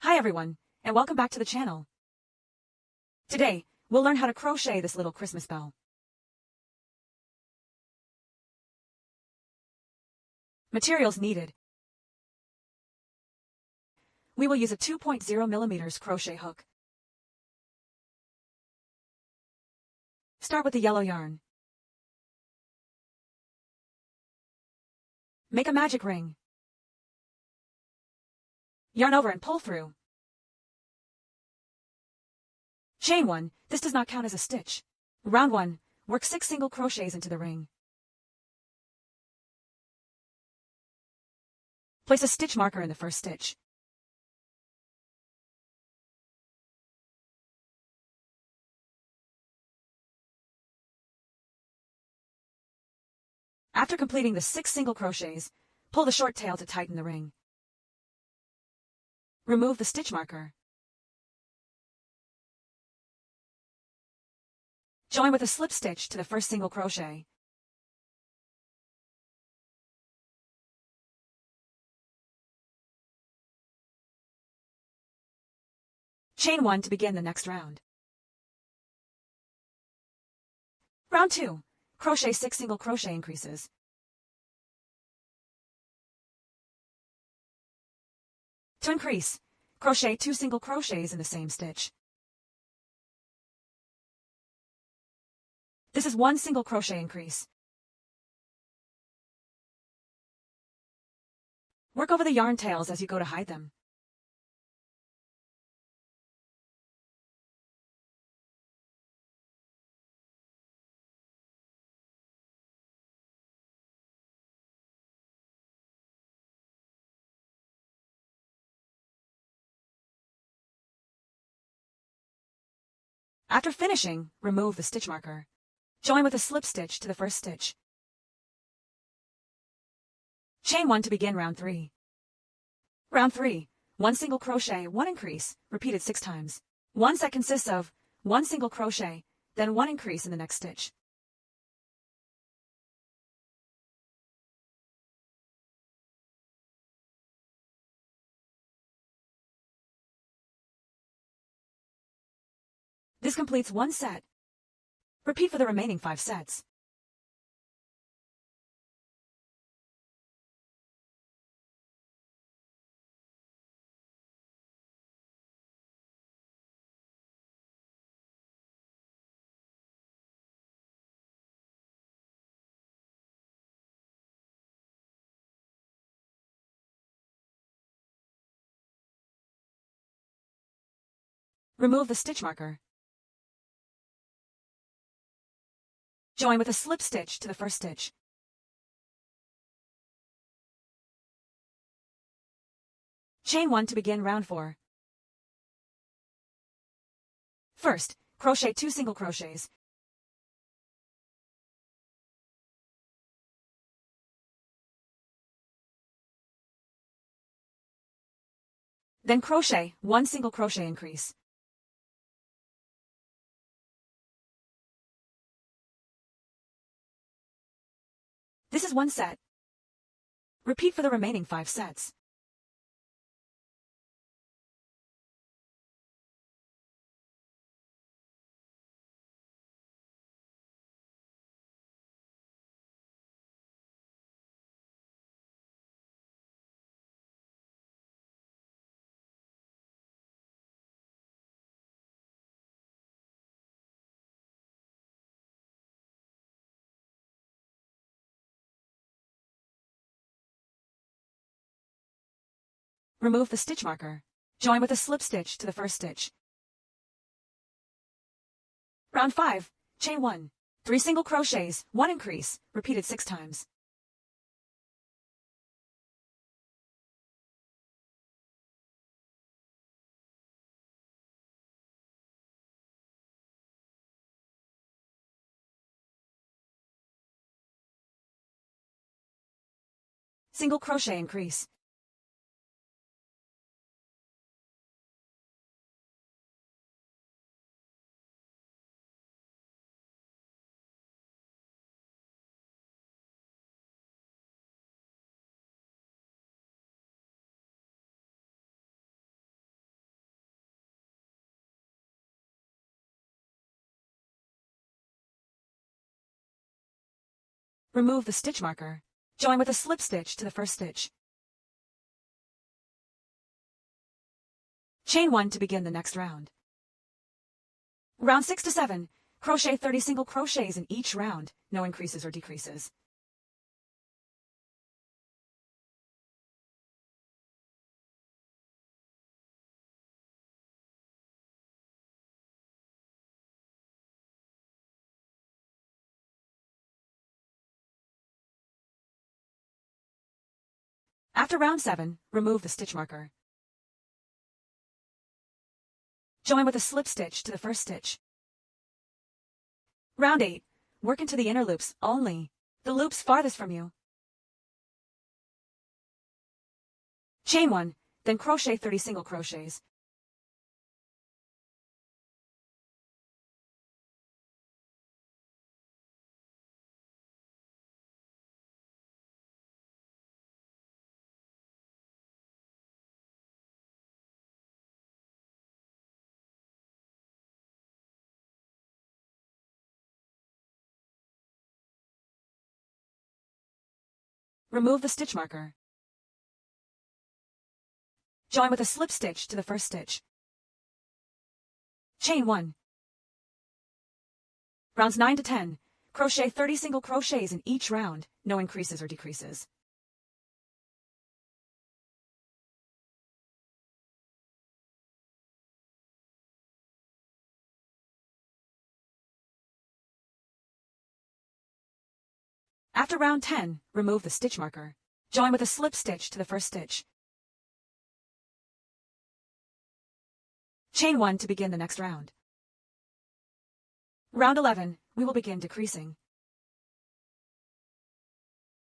Hi everyone, and welcome back to the channel. Today, we'll learn how to crochet this little Christmas bell. Materials needed. We will use a 2.0 mm crochet hook. Start with the yellow yarn. Make a magic ring. Yarn over and pull through. Chain 1, this does not count as a stitch. Round 1, work 6 single crochets into the ring. Place a stitch marker in the first stitch. After completing the 6 single crochets, pull the short tail to tighten the ring. Remove the stitch marker. Join with a slip stitch to the first single crochet. Chain 1 to begin the next round. Round 2. Crochet 6 single crochet increases. To increase, crochet 2 single crochets in the same stitch. This is 1 single crochet increase. Work over the yarn tails as you go to hide them. After finishing, remove the stitch marker. Join with a slip stitch to the first stitch. Chain 1 to begin round 3. Round 3, 1 single crochet, 1 increase, repeated 6 times. 1 set consists of 1 single crochet, then 1 increase in the next stitch. This completes 1 set. Repeat for the remaining 5 sets. Remove the stitch marker. Join with a slip stitch to the first stitch. Chain 1 to begin round 4. First, crochet 2 single crochets. Then crochet 1 single crochet increase. This is 1 set. Repeat for the remaining 5 sets. Remove the stitch marker. Join with a slip stitch to the first stitch. Round 5, chain 1, 3 single crochets, 1 increase, repeated 6 times. Single crochet increase. Remove the stitch marker. Join with a slip stitch to the first stitch. Chain 1 to begin the next round. Round 6 to 7, crochet 30 single crochets in each round, no increases or decreases. After round 7, remove the stitch marker. Join with a slip stitch to the first stitch. Round 8, work into the inner loops only, the loops farthest from you. Chain 1, then crochet 30 single crochets. Remove the stitch marker. Join with a slip stitch to the first stitch. Chain 1. Rounds 9 to 10, crochet 30 single crochets in each round, no increases or decreases. After round 10, remove the stitch marker. Join with a slip stitch to the first stitch. Chain 1 to begin the next round. Round 11, we will begin decreasing.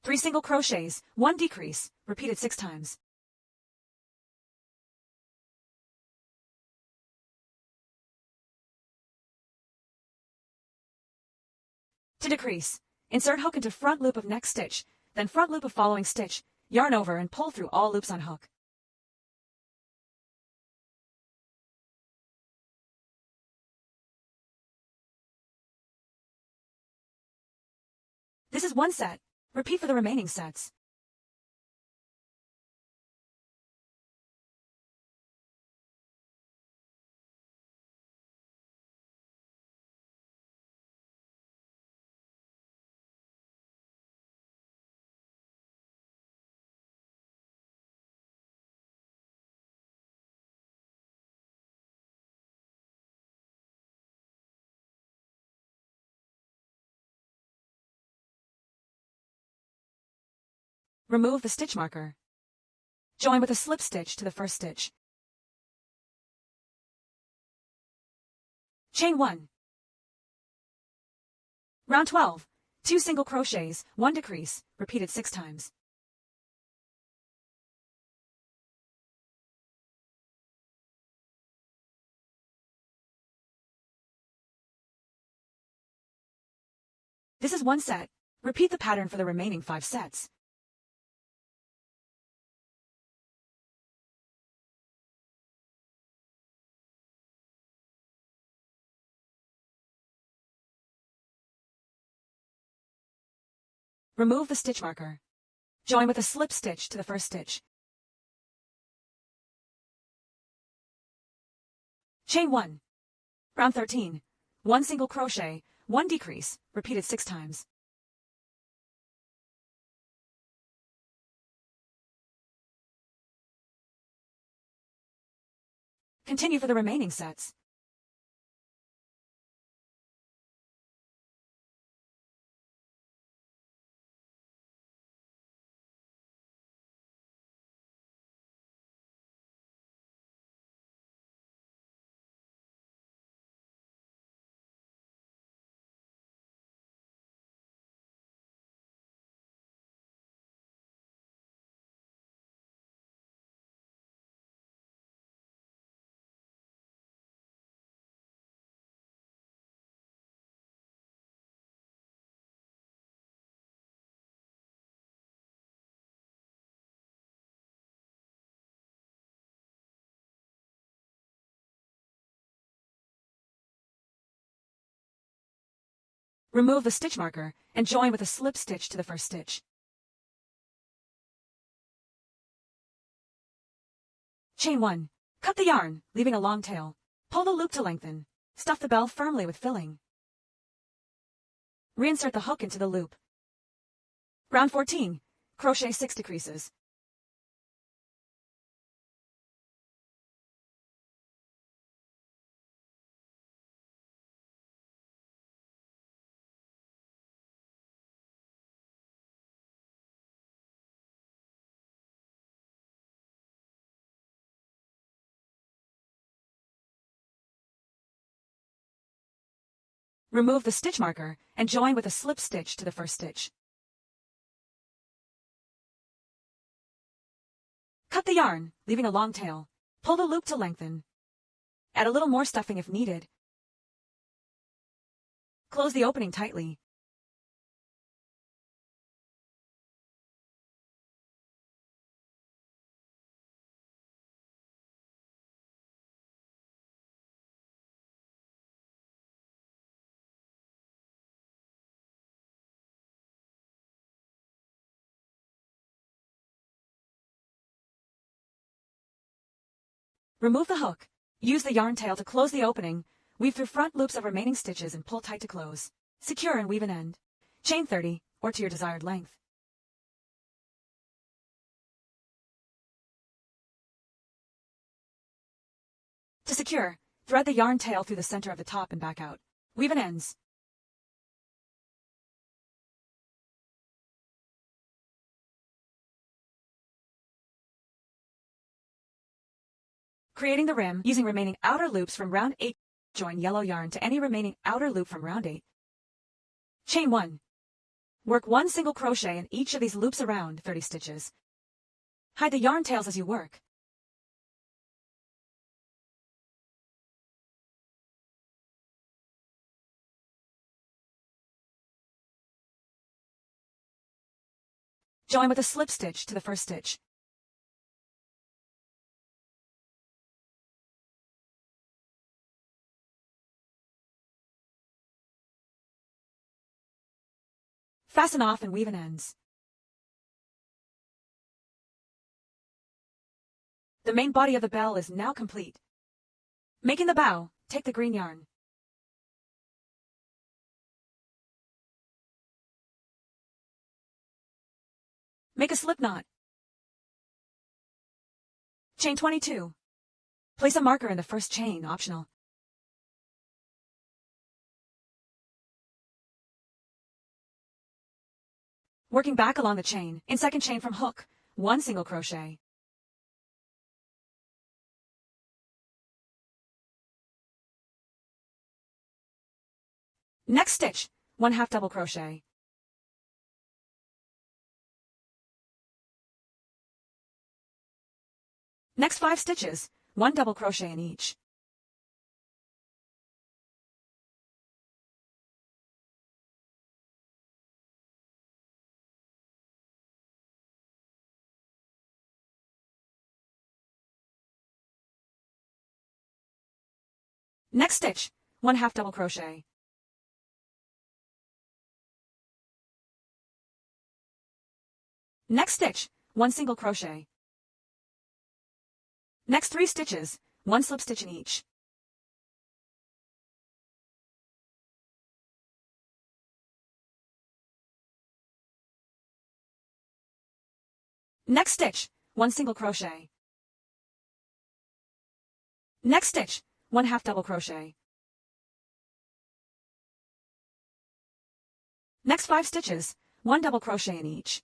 3 single crochets, 1 decrease, repeated 6 times. To decrease, insert hook into front loop of next stitch, then front loop of following stitch, yarn over and pull through all loops on hook. This is one set. Repeat for the remaining sets. Remove the stitch marker. Join with a slip stitch to the first stitch. Chain 1. Round 12, 2 single crochets, 1 decrease, repeated 6 times. This is one set. Repeat the pattern for the remaining 5 sets. Remove the stitch marker. Join with a slip stitch to the first stitch. Chain 1. Round 13, 1 single crochet, 1 decrease, repeated 6 times. Continue for the remaining sets. Remove the stitch marker and join with a slip stitch to the first stitch. Chain 1. Cut the yarn, leaving a long tail. Pull the loop to lengthen. Stuff the bell firmly with filling. Reinsert the hook into the loop. Round 14. Crochet 6 decreases. Remove the stitch marker and join with a slip stitch to the first stitch. Cut the yarn, leaving a long tail. Pull the loop to lengthen. Add a little more stuffing if needed. Close the opening tightly. Remove the hook. Use the yarn tail to close the opening. Weave through front loops of remaining stitches and pull tight to close. Secure and weave an end. Chain 30, or to your desired length. To secure, thread the yarn tail through the center of the top and back out. Weave an ends. Creating the rim using remaining outer loops from round 8. Join yellow yarn to any remaining outer loop from round 8. Chain 1. Work 1 single crochet in each of these loops around 30 stitches. Hide the yarn tails as you work. Join with a slip stitch to the first stitch. Fasten off and weave an ends. The main body of the bell is now complete. Making the bow, take the green yarn. Make a slip knot. Chain 22. Place a marker in the first chain, optional. Working back along the chain, in second chain from hook, 1 single crochet. Next stitch, 1/2 double crochet. Next 5 stitches, 1 double crochet in each. Next stitch, 1/2 double crochet. Next stitch, 1 single crochet. Next 3 stitches, 1 slip stitch in each. Next stitch, 1 single crochet. Next stitch, 1/2 double crochet. Next 5 stitches, 1 double crochet in each.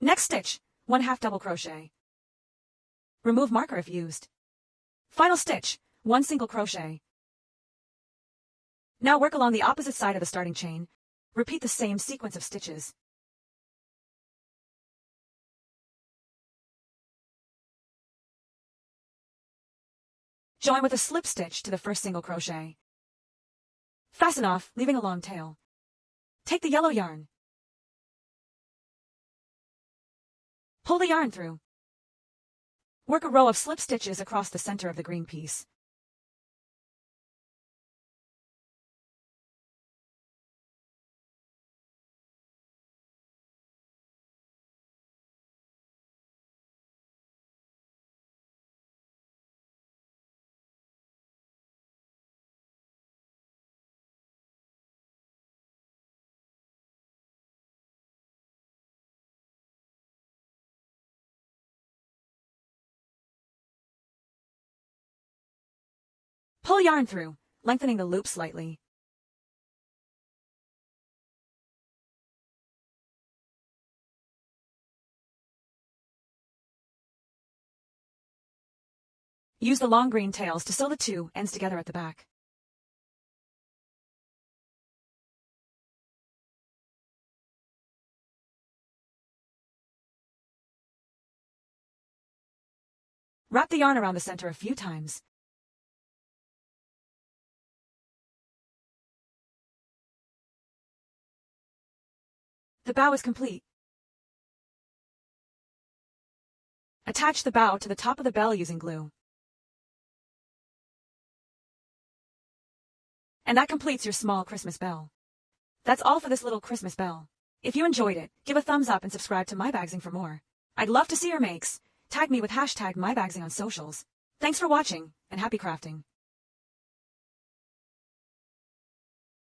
Next stitch, 1/2 double crochet. Remove marker if used. Final stitch, 1 single crochet. Now work along the opposite side of the starting chain. Repeat the same sequence of stitches. Join with a slip stitch to the first single crochet. Fasten off, leaving a long tail. Take the yellow yarn. Pull the yarn through. Work a row of slip stitches across the center of the green piece. Pull yarn through, lengthening the loop slightly. Use the long green tails to sew the two ends together at the back. Wrap the yarn around the center a few times. The bow is complete. Attach the bow to the top of the bell using glue. And that completes your small Christmas bell. That's all for this little Christmas bell. If you enjoyed it, give a thumbs up and subscribe to MYBAGZING for more. I'd love to see your makes. Tag me with #MYBAGZING on socials. Thanks for watching, and happy crafting.